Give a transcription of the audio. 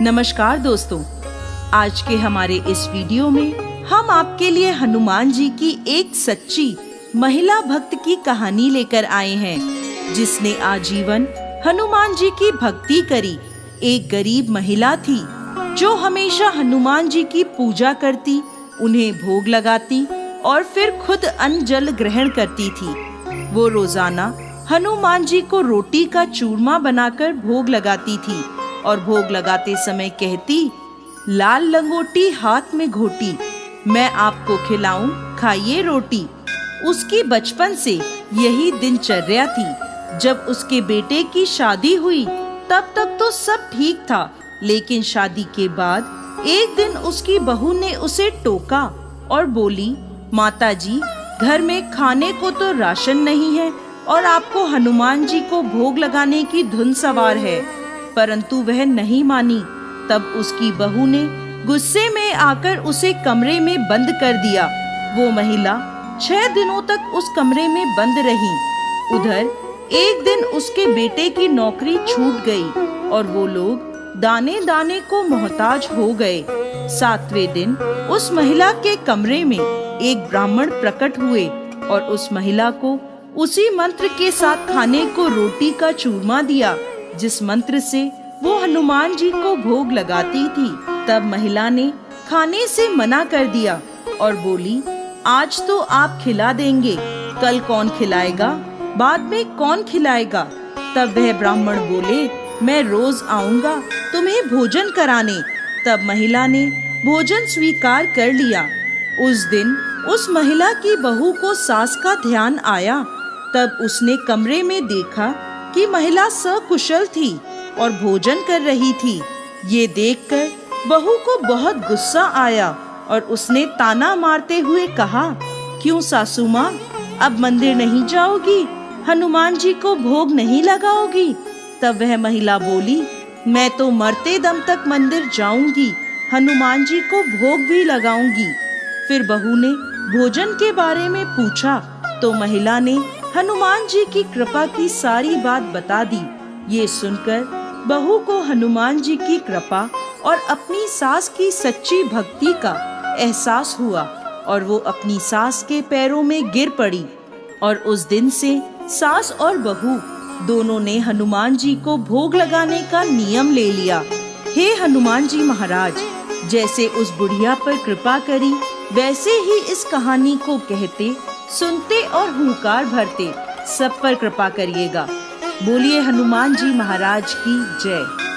नमस्कार दोस्तों, आज के हमारे इस वीडियो में हम आपके लिए हनुमान जी की एक सच्ची महिला भक्त की कहानी लेकर आए हैं, जिसने आजीवन हनुमान जी की भक्ति करी। एक गरीब महिला थी जो हमेशा हनुमान जी की पूजा करती, उन्हें भोग लगाती और फिर खुद अन्न जल ग्रहण करती थी। वो रोजाना हनुमान जी को रोटी का चूरमा बनाकर भोग लगाती थी और भोग लगाते समय कहती, लाल लंगोटी हाथ में घोटी, मैं आपको खिलाऊं खाइए रोटी। उसकी बचपन से यही दिनचर्या थी। जब उसके बेटे की शादी हुई तब तक तो सब ठीक था, लेकिन शादी के बाद एक दिन उसकी बहू ने उसे टोका और बोली, माताजी, घर में खाने को तो राशन नहीं है और आपको हनुमान जी को भोग लगाने की धुन सवार है। परंतु वह नहीं मानी। तब उसकी बहू ने गुस्से में आकर उसे कमरे में बंद कर दिया। वो महिला 6 दिनों तक उस कमरे में बंद रही। उधर एक दिन उसके बेटे की नौकरी छूट गई और वो लोग दाने दाने को मोहताज हो गए। 7वें दिन उस महिला के कमरे में एक ब्राह्मण प्रकट हुए और उस महिला को उसी मंत्र के साथ खाने को रोटी का चूरमा दिया, जिस मंत्र से वो हनुमान जी को भोग लगाती थी। तब महिला ने खाने से मना कर दिया और बोली, आज तो आप खिला देंगे, कल कौन खिलाएगा, बाद में कौन खिलाएगा। तब वह ब्राह्मण बोले, मैं रोज आऊंगा तुम्हें भोजन कराने। तब महिला ने भोजन स्वीकार कर लिया। उस दिन उस महिला की बहू को सास का ध्यान आया। तब उसने कमरे में देखा कि महिला सकुशल थी और भोजन कर रही थी। ये देखकर बहू को बहुत गुस्सा आया और उसने ताना मारते हुए कहा, क्यों सासू माँ, अब मंदिर नहीं जाओगी, हनुमान जी को भोग नहीं लगाओगी। तब वह महिला बोली, मैं तो मरते दम तक मंदिर जाऊंगी, हनुमान जी को भोग भी लगाऊंगी। फिर बहू ने भोजन के बारे में पूछा तो महिला ने हनुमान जी की कृपा की सारी बात बता दी। ये सुनकर बहू को हनुमान जी की कृपा और अपनी सास की सच्ची भक्ति का एहसास हुआ और वो अपनी सास के पैरों में गिर पड़ी। और उस दिन से सास और बहू दोनों ने हनुमान जी को भोग लगाने का नियम ले लिया। हे हनुमान जी महाराज, जैसे उस बुढ़िया पर कृपा करी, वैसे ही इस कहानी को कहते, सुनते और हुंकार भरते सब पर कृपा करिएगा। बोलिए हनुमान जी महाराज की जय।